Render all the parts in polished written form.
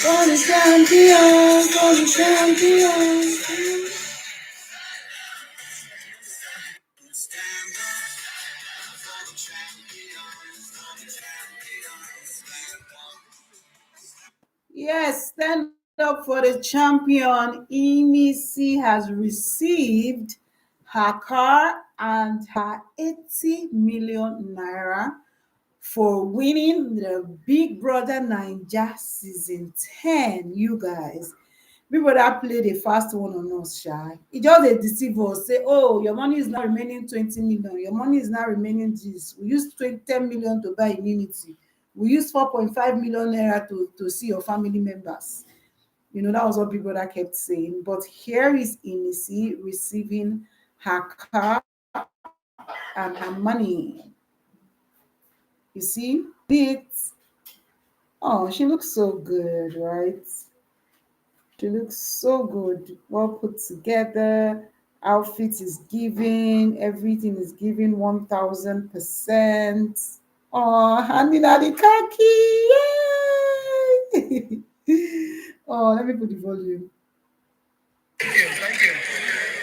For the champion, for the champion. Yes, stand up for the champion. Emisi has received her car and her 80 million naira for winning the Big Brother Naija season 10. You guys, Big Brother played a fast one on us, shy. He just dey deceive us, say, oh, your money is now remaining 20 million. Your money is now remaining this. We used 10 million to buy immunity. We used 4.5 million naira to see your family members. That was what Big Brother kept saying. But here is Inisi receiving her car and her money. You see it? Oh, she looks so good, right? She looks so good, well put together. Outfit is giving, everything is giving 1000%. Oh, handing out the khaki! Yay! Oh, let me put the volume. Thank you, thank you.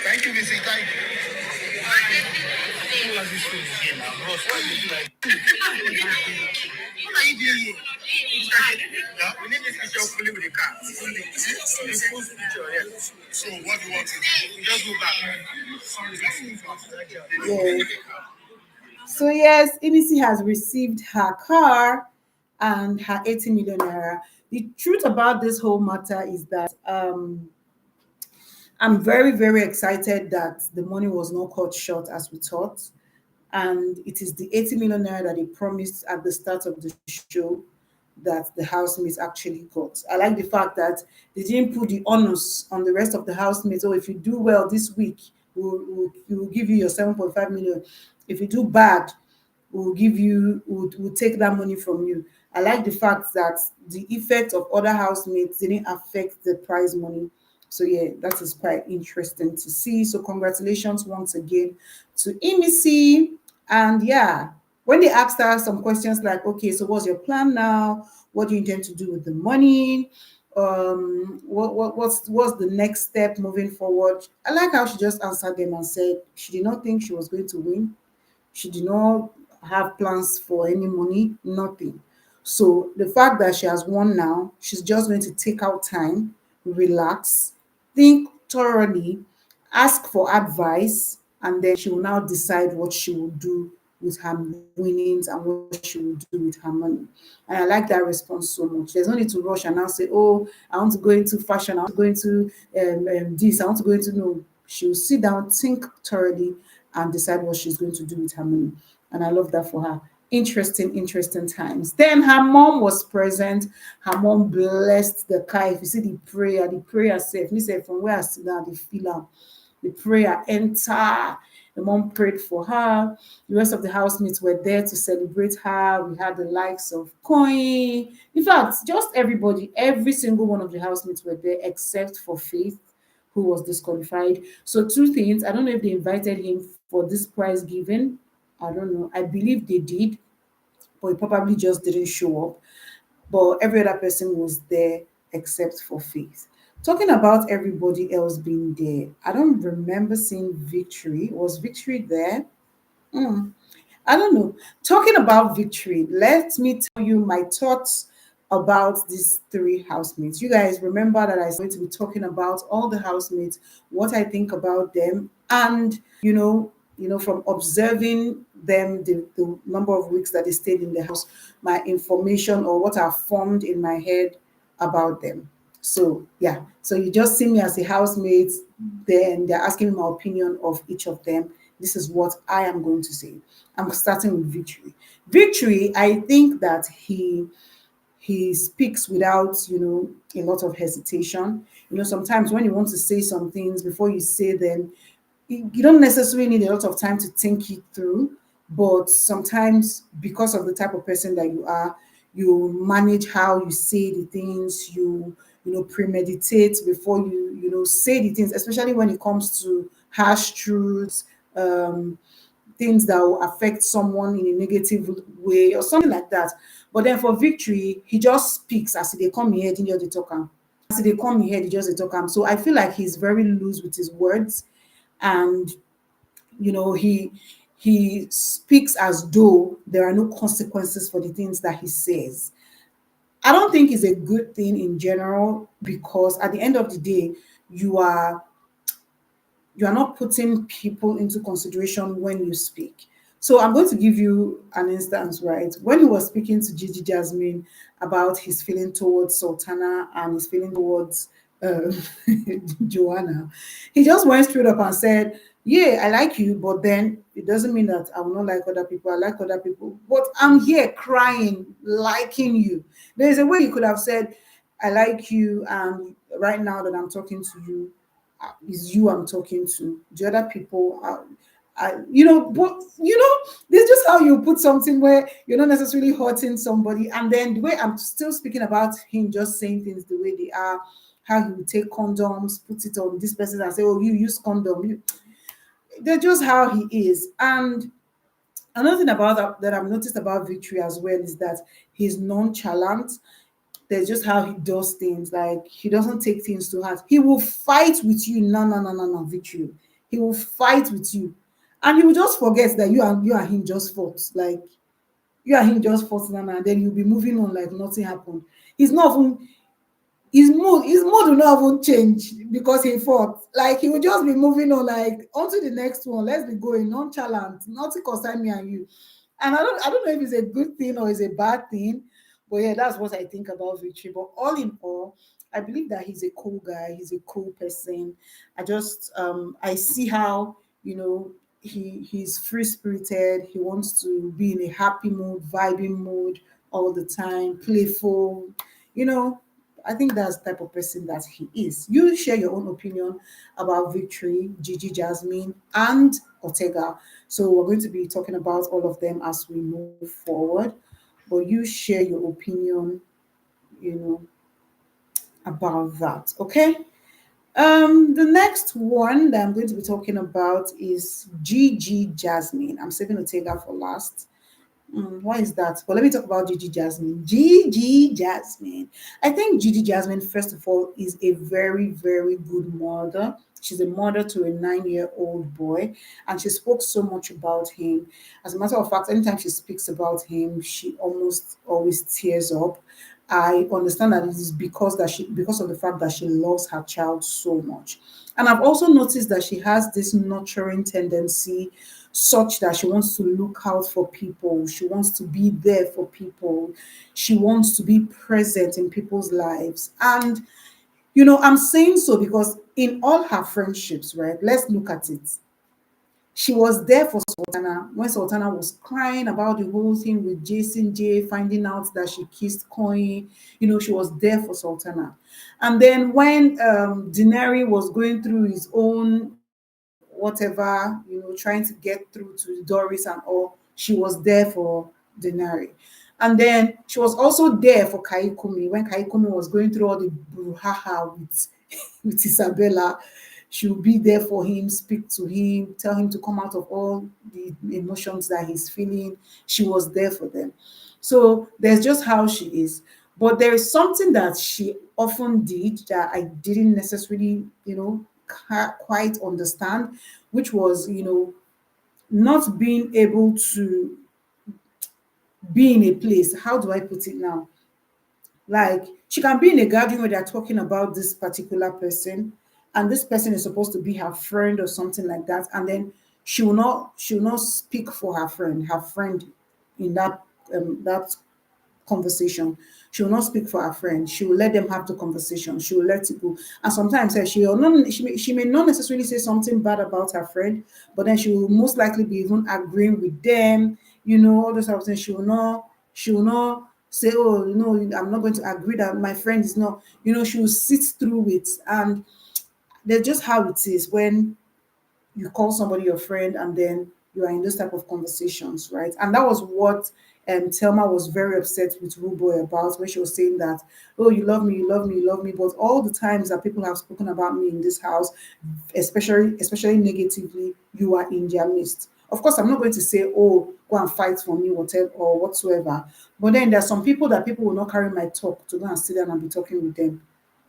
Thank you, Missy. Thank you. Who was this food again now? Bros, why did you do what are you doing here? Yeah, we need this picture fully with the car. Fully. The full picture, yes. So what do you want to do? We just go back. Yeah. So yes, Emisi has received her car and her 80 million naira. The truth about this whole matter is that I'm very, very excited that the money was not cut short as we thought. And it is the 80 million naira that they promised at the start of the show that the housemates actually got. I like the fact that they didn't put the onus on the rest of the housemates. Oh, if you do well this week, we'll give you your 7.5 million. If you do bad, we'll take that money from you. I like the fact that the effect of other housemates didn't affect the prize money. So yeah, that is quite interesting to see. So congratulations once again to Emisi. And yeah, when they asked her some questions like, okay, so what's your plan now? What do you intend to do with the money? What's the next step moving forward? I like how she just answered them and said she did not think she was going to win. She did not have plans for any money, nothing. So the fact that she has won now, she's just going to take out time, relax, think thoroughly, ask for advice, and then she will now decide what she will do with her winnings and what she will do with her money. And I like that response so much. There's no need to rush and now say, oh, I want to go into fashion, I want to go into this, I want to go into no. She'll sit down, think thoroughly, and decide what she's going to do with her money. And I love that for her. Interesting, interesting times. Then her mom was present. Her mom blessed the car. If you see the prayer said, me say from where I sit down, the feel am. The prayer enter. The mom prayed for her. The rest of the housemates were there to celebrate her. We had the likes of Coin. In fact, just everybody, every single one of the housemates were there except for Faith, who was disqualified. So two things. I don't know if they invited him for this prize giving. I don't know. I believe they did, but he probably just didn't show up. But every other person was there except for Faith. Talking about everybody else being there, I don't remember seeing Victory. Was Victory there? Hmm. I don't know. Talking about Victory, let me tell you my thoughts about these three housemates. You guys remember that I was going to be talking about all the housemates, what I think about them, and from observing them, the number of weeks that they stayed in the house, my information or what I've formed in my head about them. So yeah, so you just see me as a housemate, then they're asking me my opinion of each of them. This is what I am going to say. I'm starting with Victory. Victory, I think that he speaks without a lot of hesitation. Sometimes when you want to say some things, before you say them, you don't necessarily need a lot of time to think it through, but sometimes because of the type of person that you are, you manage how you say the things, premeditate before you say the things, especially when it comes to harsh truths, um things that will affect someone in a negative way or something like that. But then for Victory, he just speaks as they come here, didn't just dey talk am. As they come here, he just dey talk am. So I feel like he's very loose with his words, and he speaks as though there are no consequences for the things that he says. I don't think it's a good thing in general, because at the end of the day, you are you are not putting people into consideration when you speak. So I'm going to give you an instance, right? When he was speaking to Gigi Jasmine about his feeling towards Sultana and his feeling towards uh, Joanna, he just went straight up and said, "Yeah, I like you, but then it doesn't mean that I will not like other people. I like other people, but I'm here crying, liking you." There's a way you could have said, "I like you, and right now that I'm talking to you, is you I'm talking to. The other people are, but this is just how you put something where you're not necessarily hurting somebody, and then the way I'm still speaking about him just saying things the way they are, how he would take condoms, put it on this person and say, "Oh, you use condom." They're just how he is. And another thing about that I've noticed about Victory as well is that he's nonchalant. There's just how he does things. Like, he doesn't take things to heart. He will fight with you. No, no, no, no, no, Victory. He will fight with you. And he will just forget that you and him just fought. Like, you and him just fought, and then you'll be moving on like nothing happened. He's not even his mood will not even change because he fought. Like, he will just be moving on, like, on to the next one. Let's be going, nonchalant, nothing concern me and you. And I don't know if it's a good thing or it's a bad thing, but yeah, that's what I think about Victory. But all in all, I believe that he's a cool guy, he's a cool person. I see how, he's free spirited, he wants to be in a happy mood, vibing mood all the time, playful, you know. I think that's the type of person that he is. You share your own opinion about Victory, Gigi Jasmine, and Otega. So we're going to be talking about all of them as we move forward. But you share your opinion, you know, about that. Okay. The next one that I'm going to be talking about is Gigi Jasmine. I'm saving Otega for last. Why is that? But let me talk about Gigi Jasmine. Gigi Jasmine. I think Gigi Jasmine, first of all, is a very, very good mother. She's a mother to a 9-year-old boy, and she spoke so much about him. As a matter of fact, anytime she speaks about him, she almost always tears up. I understand that it is because of the fact that she loves her child so much. And I've also noticed that she has this nurturing tendency, such that she wants to look out for people. She wants to be there for people. She wants to be present in people's lives. And, I'm saying so because in all her friendships, right? Let's look at it. She was there for Sultana when Sultana was crying about the whole thing with Jason J, finding out that she kissed Coin. She was there for Sultana. And then when Denari was going through his own whatever, trying to get through to Doris and all, she was there for Denari. And then she was also there for Kaikumi when Kaikumi was going through all the brouhaha with, with Isabella. She will be there for him, speak to him, tell him to come out of all the emotions that he's feeling. She was there for them. So there's just how she is. But there is something that she often did that I didn't necessarily, quite understand, which was, not being able to be in a place. How do I put it now? Like, she can be in a gathering where they're talking about this particular person, and this person is supposed to be her friend or something like that, and then she will not speak for her friend in that conversation. She will not speak for her friend. She will let them have the conversation. She will let it go. And sometimes she may not necessarily say something bad about her friend, but then she will most likely be even agreeing with them, all those type of things. She will not say, "Oh, no, I'm not going to agree that my friend is not," she will sit through it. And that's just how it is when you call somebody your friend and then you are in those type of conversations, right? And that was what Thelma was very upset with Ruboy about, when she was saying that, "Oh, you love me, you love me, you love me," but all the times that people have spoken about me in this house, especially negatively, you are in their midst. Of course, I'm not going to say, oh, go and fight for me, whatever or whatsoever. But then there's some people that people will not carry my talk to go and sit down and be talking with them,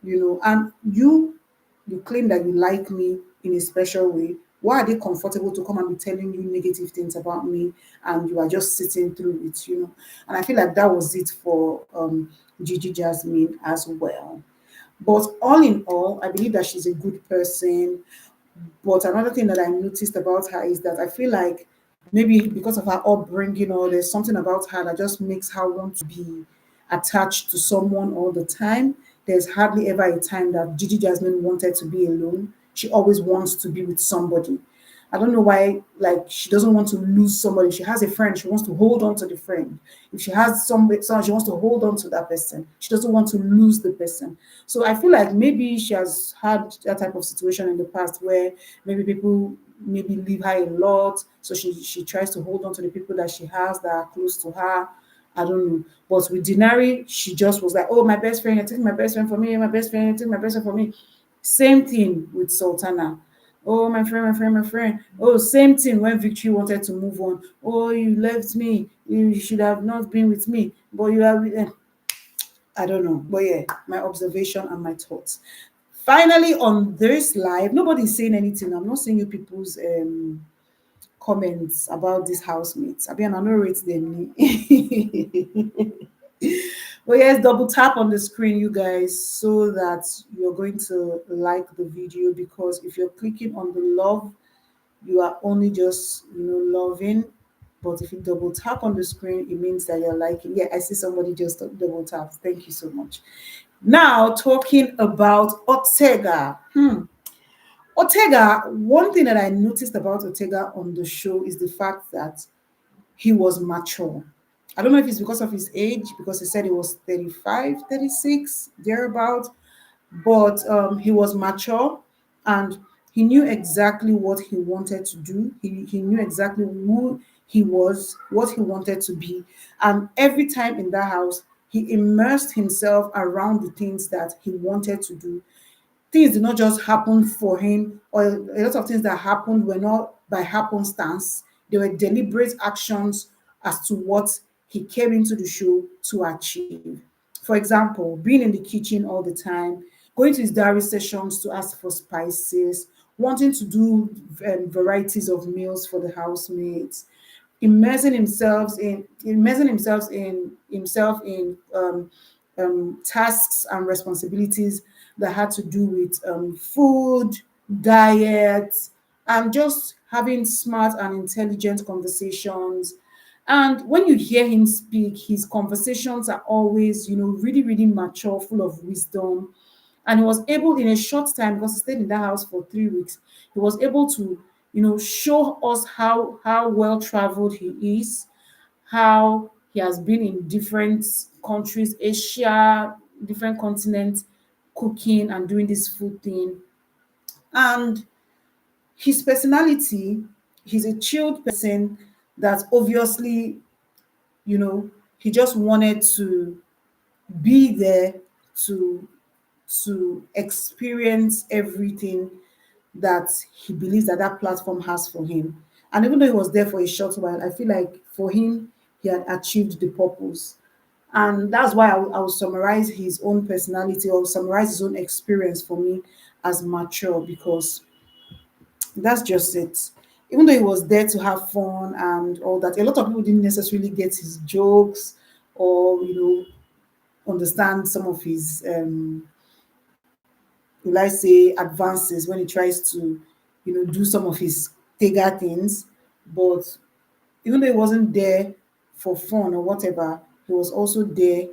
and you claim that you like me in a special way. Why are they comfortable to come and be telling you negative things about me and you are just sitting through it? And I feel like that was it for Gigi Jasmine as well. But all in all, I believe that she's a good person. But another thing that I noticed about her is that I feel like maybe because of her upbringing, or there's something about her that just makes her want to be attached to someone all the time. There's hardly ever a time that Gigi Jasmine wanted to be alone. She always wants to be with somebody. I don't know why, like, she doesn't want to lose somebody. She has a friend, she wants to hold on to the friend. If she has someone, she wants to hold on to that person. She doesn't want to lose the person. So I feel like maybe she has had that type of situation in the past where maybe people maybe leave her a lot. So she tries to hold on to the people that she has that are close to her. I don't know. But with Dinari, she just was like, oh, my best friend, you're taking my best friend for me, my best friend, you're taking my best friend for me. Same thing with Sultana. Oh, my friend, my friend, my friend. Oh, same thing when Victory wanted to move on. Oh, you left me. You should have not been with me. But you have, I don't know. But yeah, my observation and my thoughts. Finally, on this live, nobody's saying anything. I'm not seeing you people's comments about these housemates. I mean, I know rate them. But yes, double tap on the screen, you guys, so that you're going to like the video, because if you're clicking on the love, you are only just loving. But if you double tap on the screen, it means that you're liking. Yeah, I see somebody just double tap. Thank you so much. Now, talking about Otega. Otega, one thing that I noticed about Otega on the show is the fact that he was mature. I don't know if it's because of his age, because he said he was 35, 36, thereabout, but he was mature, and he knew exactly what he wanted to do. He knew exactly who he was, what he wanted to be. And every time in that house, he immersed himself around the things that he wanted to do. Things did not just happen for him, or a lot of things that happened were not by happenstance. They were deliberate actions as to what he came into the show to achieve. For example, being in the kitchen all the time, going to his diary sessions to ask for spices, wanting to do varieties of meals for the housemates, immersing himself in tasks and responsibilities that had to do with food, diet, and just having smart and intelligent conversations. And when you hear him speak, his conversations are always, really, really mature, full of wisdom. And he was able, in a short time, because he stayed in that house for 3 weeks, he was able to, show us how well traveled he is, how he has been in different countries, Asia, different continents, cooking and doing this food thing. And his personality, he's a chilled person that obviously, he just wanted to be there to experience everything that he believes that that platform has for him. And even though he was there for a short while, I feel like for him, he had achieved the purpose. And that's why I will summarize his own personality, or summarize his own experience for me as mature, because that's just it. Even though he was there to have fun and all that, a lot of people didn't necessarily get his jokes, or understand some of his will I say, advances when he tries to, do some of his Tega things. But even though he wasn't there for fun or whatever, he was also there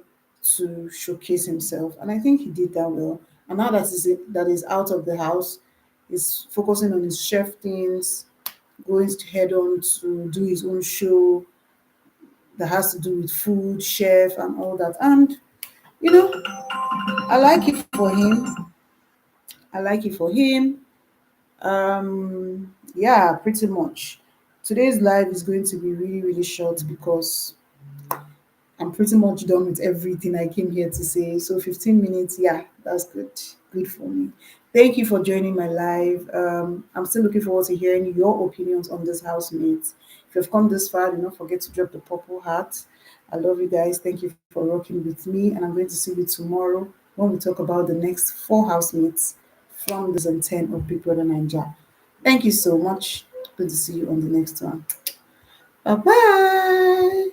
to showcase himself. And I think he did that well. And now that is out of the house, he's focusing on his chef things, going to head on to do his own show that has to do with food, chef, and all that. And you know, I like it for him. I like it for him. Yeah, pretty much. Today's live is going to be really, really short because I'm pretty much done with everything I came here to say. So 15 minutes, yeah, that's good. good for me. Thank you for joining my live. I'm still looking forward to hearing your opinions on this housemates. If you've come this far, do not forget to drop the purple heart. I love you guys. Thank you for rocking with me, and I'm going to see you tomorrow when we talk about the next four housemates from the season 10 of Big Brother Ninja. Thank you so much. Good to see you on the next one. Bye bye.